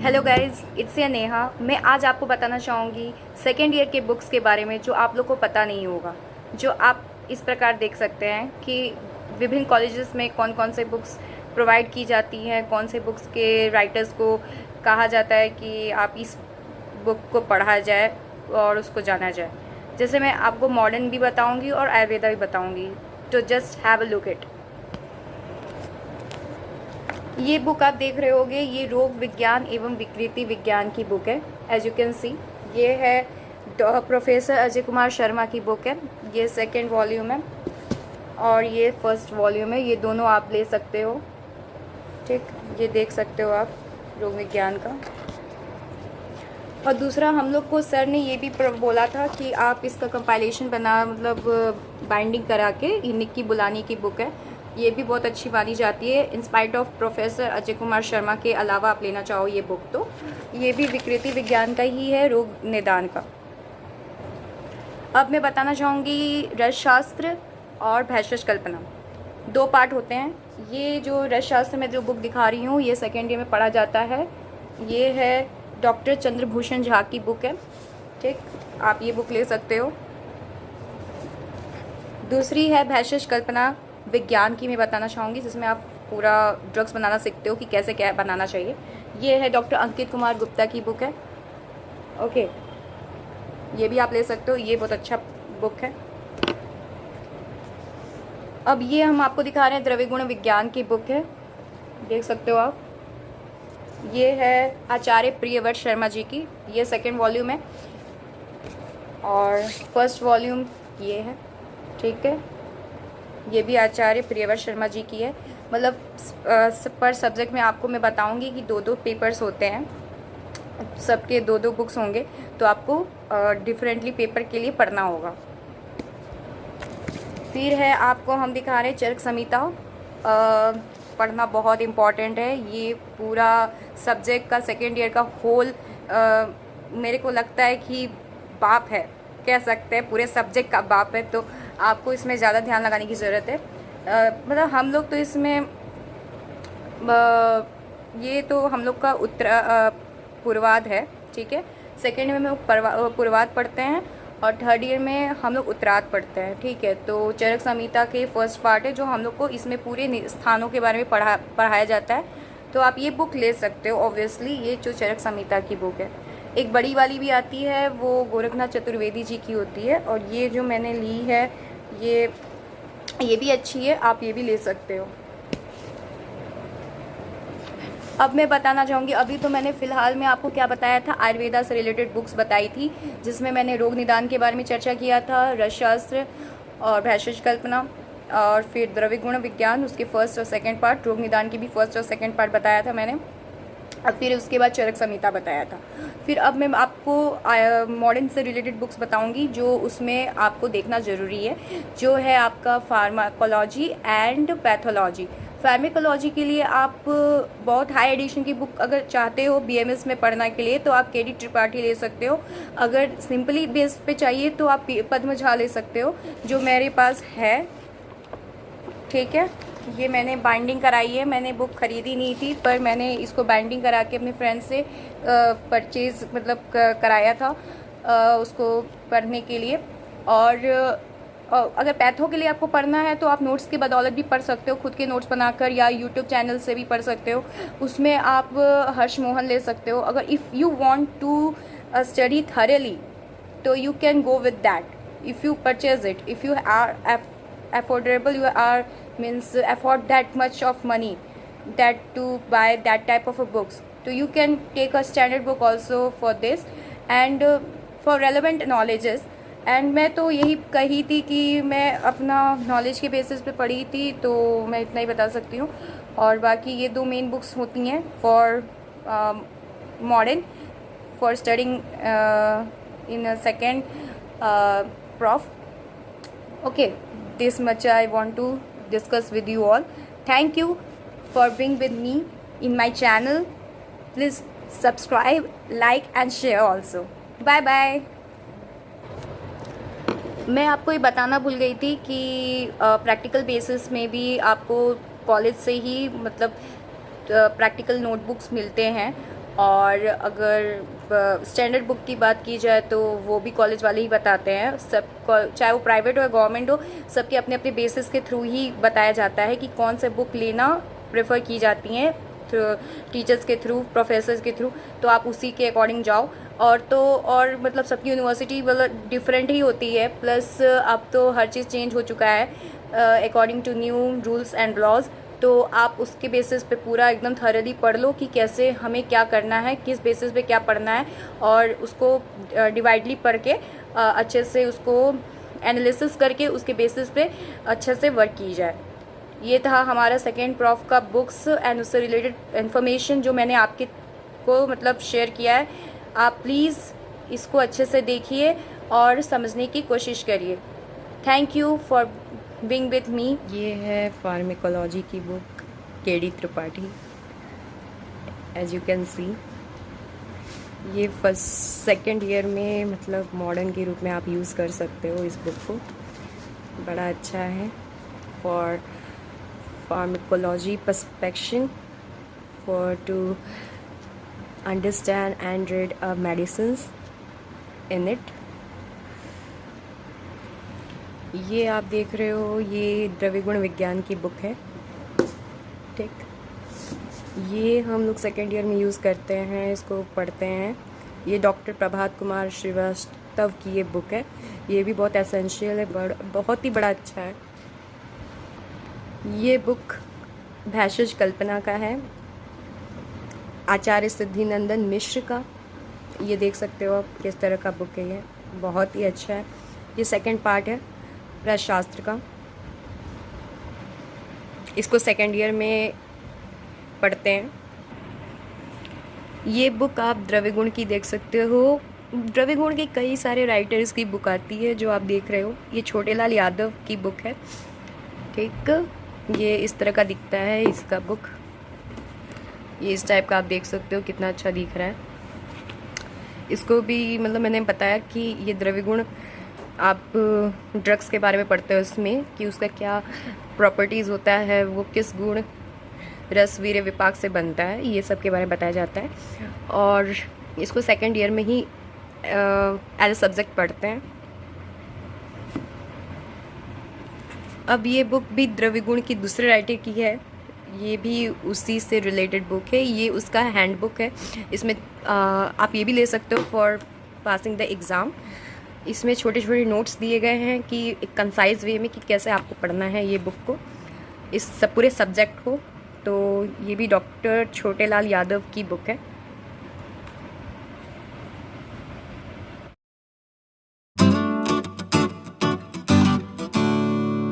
Hello guys, it's या नेहा। मैं आज आपको बताना चाहूँगी सेकेंड ईयर के बुक्स के बारे में जो आप लोग को पता नहीं होगा। जो आप इस प्रकार देख सकते हैं कि विभिन्न कॉलेजेस में कौन कौन से बुक्स प्रोवाइड की जाती हैं, कौन से बुक्स के राइटर्स को कहा जाता है कि आप इस बुक को पढ़ा जाए और उसको जाना जाए। जैसे मैं आपको मॉडर्न भी बताऊँगी और आयुर्वेदा भी बताऊँगी, तो just have a look it. ये बुक आप देख रहे होगे, ये रोग विज्ञान एवं विकृति विज्ञान की बुक है। एज यू कैन सी, ये है प्रोफेसर अजय कुमार शर्मा की बुक है। ये सेकंड वॉल्यूम है और ये फर्स्ट वॉल्यूम है। ये दोनों आप ले सकते हो, ठीक। ये देख सकते हो आप रोग विज्ञान का। और दूसरा, हम लोग को सर ने ये भी बोला था कि आप इसका कंपाइलेशन बना, मतलब बाइंडिंग करा के, ये निक्की बुलानी की बुक है। ये भी बहुत अच्छी मानी जाती है। In spite of professor Ajay Kumar Sharma के अलावा आप लेना चाहो ये बुक तो ये भी विकृति विज्ञान का ही है, रोग निदान का। अब मैं बताना चाहूँगी रसशास्त्र और भेषज कल्पना, दो पार्ट होते हैं। ये जो रसशास्त्र में जो बुक दिखा रही हूँ, ये सेकेंड ईयर में पढ़ा जाता है। ये है डॉक्टर चंद्रभूषण झा की बुक है, ठीक। आप ये बुक ले सकते हो। दूसरी है भेषज कल्पना विज्ञान की, मैं बताना चाहूँगी, जिसमें आप पूरा ड्रग्स बनाना सीखते हो कि कैसे क्या बनाना चाहिए। ये है डॉक्टर अंकित कुमार गुप्ता की बुक है, ओके। ये भी आप ले सकते हो, ये बहुत अच्छा बुक है। अब ये हम आपको दिखा रहे हैं द्रव्य गुण विज्ञान की बुक है, देख सकते हो आप। ये है आचार्य प्रियव्रत शर्मा जी की, ये सेकेंड वॉल्यूम है और फर्स्ट वॉल्यूम ये है, ठीक है। ये भी आचार्य प्रियव्रत शर्मा जी की है। मतलब पर सब्जेक्ट में आपको मैं बताऊंगी कि दो दो पेपर्स होते हैं, सबके दो दो बुक्स होंगे, तो आपको डिफरेंटली पेपर के लिए पढ़ना होगा। फिर है आपको हम दिखा रहे हैं चरक संहिता, पढ़ना बहुत इम्पॉर्टेंट है। ये पूरा सब्जेक्ट का सेकेंड ईयर का होल मेरे को लगता है कि बाप है, कह सकते हैं पूरे सब्जेक्ट का बाप है। तो आपको इसमें ज़्यादा ध्यान लगाने की ज़रूरत है। मतलब हम लोग तो इसमें ये तो हम लोग का पूर्वाध है, ठीक है। सेकेंड ईयर में हम लोग पूर्वाध पढ़ते हैं और थर्ड ईयर में हम लोग उत्तरार्ध पढ़ते हैं, ठीक है। तो चरक संहिता के फर्स्ट पार्ट है जो हम लोग को इसमें पूरे स्थानों के बारे में पढ़ाया जाता है। तो आप ये बुक ले सकते हो ऑब्वियसली, ये जो चरक संहिता की बुक है। एक बड़ी वाली भी आती है, वो गोरखनाथ चतुर्वेदी जी की होती है, और ये जो मैंने ली है ये भी अच्छी है, आप ये भी ले सकते हो। अब मैं बताना चाहूँगी, अभी तो मैंने फ़िलहाल में आपको क्या बताया था, आयुर्वेदा से रिलेटेड बुक्स बताई थी, जिसमें मैंने रोग निदान के बारे में चर्चा किया था, रसशास्त्र और भेषज कल्पना, और फिर द्रव्य गुण विज्ञान, उसके फर्स्ट और सेकंड पार्ट, रोग निदान की भी फर्स्ट और सेकंड पार्ट बताया था मैंने। अब फिर उसके बाद चरक संहिता बताया था। फिर अब मैं आपको मॉडर्न से रिलेटेड बुक्स बताऊंगी जो उसमें आपको देखना ज़रूरी है, जो है आपका फार्माकोलॉजी एंड पैथोलॉजी। फार्माकोलॉजी के लिए आप बहुत हाई एडिशन की बुक अगर चाहते हो बीएमएस में पढ़ना के लिए, तो आप केडी त्रिपाठी ले सकते हो। अगर सिंपली बेस पे चाहिए तो आप पद्म झा ले सकते हो, जो मेरे पास है, ठीक है। ये मैंने बाइंडिंग कराई है, मैंने बुक ख़रीदी नहीं थी, पर मैंने इसको बाइंडिंग करा के अपने फ्रेंड से परचेज़ मतलब कराया था उसको पढ़ने के लिए। और अगर पैथो के लिए आपको पढ़ना है तो आप नोट्स की बदौलत भी पढ़ सकते हो, खुद के नोट्स बनाकर, या यूट्यूब चैनल से भी पढ़ सकते हो। उसमें आप हर्ष मोहन ले सकते हो। अगर if you want to study thoroughly तो you can go with that if you purchase it, if you are affordable, you are means afford that much of money that to buy that type of a books, so you can take a standard book also for this and for relevant knowledges। And मैं तो यही कही थी कि मैं अपना knowledge के basis पे पढ़ी थी, तो मैं इतना ही बता सकती हूँ। और बाकी ये दो मेन बुक्स होती हैं for modern, for studying in second prof, okay। This much I want to discuss with you all. Thank you for being with me in my channel. Please subscribe, like and share also. Bye bye. मैं आपको ये बताना भूल गई थी कि practical basis में भी आपको कॉलेज से ही मतलब प्रैक्टिकल नोटबुक्स मिलते हैं, और अगर स्टैंडर्ड बुक की बात की जाए तो वो भी कॉलेज वाले ही बताते हैं। सब चाहे वो प्राइवेट हो या गवर्नमेंट हो, सबके अपने अपने बेसिस के थ्रू ही बताया जाता है कि कौन से बुक लेना प्रेफर की जाती हैं टीचर्स के थ्रू, प्रोफेसर्स के थ्रू। तो आप उसी के अकॉर्डिंग जाओ। और मतलब सबकी यूनिवर्सिटी मतलब डिफरेंट ही होती है। प्लस अब तो हर चीज़ चेंज हो चुका है according to new rules and laws. तो आप उसके बेसिस पे पूरा एकदम थॉरली पढ़ लो कि कैसे हमें क्या करना है, किस बेसिस पे क्या पढ़ना है, और उसको डिवाइडली पढ़ के अच्छे से उसको एनालिसिस करके उसके बेसिस पे अच्छे से वर्क की जाए। ये था हमारा सेकेंड प्रॉफ का बुक्स एंड उससे रिलेटेड इन्फॉर्मेशन जो मैंने आपके को मतलब शेयर किया है। आप प्लीज़ इसको अच्छे से देखिए और समझने की कोशिश करिए। Thank you for being with me. ये है फार्मेकोलॉजी की book, K D Tripathi. As you can see, ये फर्स्ट सेकेंड ईयर में मतलब मॉडर्न के रूप में आप यूज़ कर सकते हो इस बुक को। बड़ा अच्छा है for pharmacology perspective, for to understand and read medicines in it। ये आप देख रहे हो, ये द्रव्यगुण विज्ञान की बुक है, ठीक। ये हम लोग सेकेंड ईयर में यूज़ करते हैं, इसको पढ़ते हैं। ये डॉक्टर प्रभात कुमार श्रीवास्तव की ये बुक है। ये भी बहुत एसेंशियल है, बहुत ही बड़ा अच्छा है। ये बुक भैषज कल्पना का है, आचार्य सिद्धिनंदन मिश्र का। ये देख सकते हो आप किस तरह का बुक है, ये बहुत ही अच्छा है। ये सेकंड पार्ट है रसशास्त्र का, इसको सेकंड ईयर में पढ़ते हैं। ये बुक आप द्रव्यगुण की देख सकते हो। द्रव्यगुण के कई सारे राइटर्स की बुक आती है जो आप देख रहे हो। ये छोटेलाल यादव की बुक है, ठीक। ये इस तरह का दिखता है इसका बुक, ये इस टाइप का आप देख सकते हो, कितना अच्छा दिख रहा है। इसको भी मतलब मैंने बताया कि ये द्रव्यगुण आप ड्रग्स के बारे में पढ़ते हो इसमें, कि उसका क्या प्रॉपर्टीज़ होता है, वो किस गुण रस वीर्य विपाक से बनता है, ये सब के बारे में बताया जाता है। और इसको सेकेंड ईयर में ही एज ए सब्जेक्ट पढ़ते हैं। अब ये बुक भी द्रव्यगुण की दूसरे राइटर की है, ये भी उसी से रिलेटेड बुक है। ये उसका हैंड बुक है। इसमें आप ये भी ले सकते हो फॉर पासिंग द एग्ज़ाम। इसमें छोटे छोटे नोट्स दिए गए हैं कि एक कंसाइज वे में कि कैसे आपको पढ़ना है ये बुक को, इस पूरे सब्जेक्ट को। तो ये भी डॉक्टर छोटेलाल यादव की बुक है।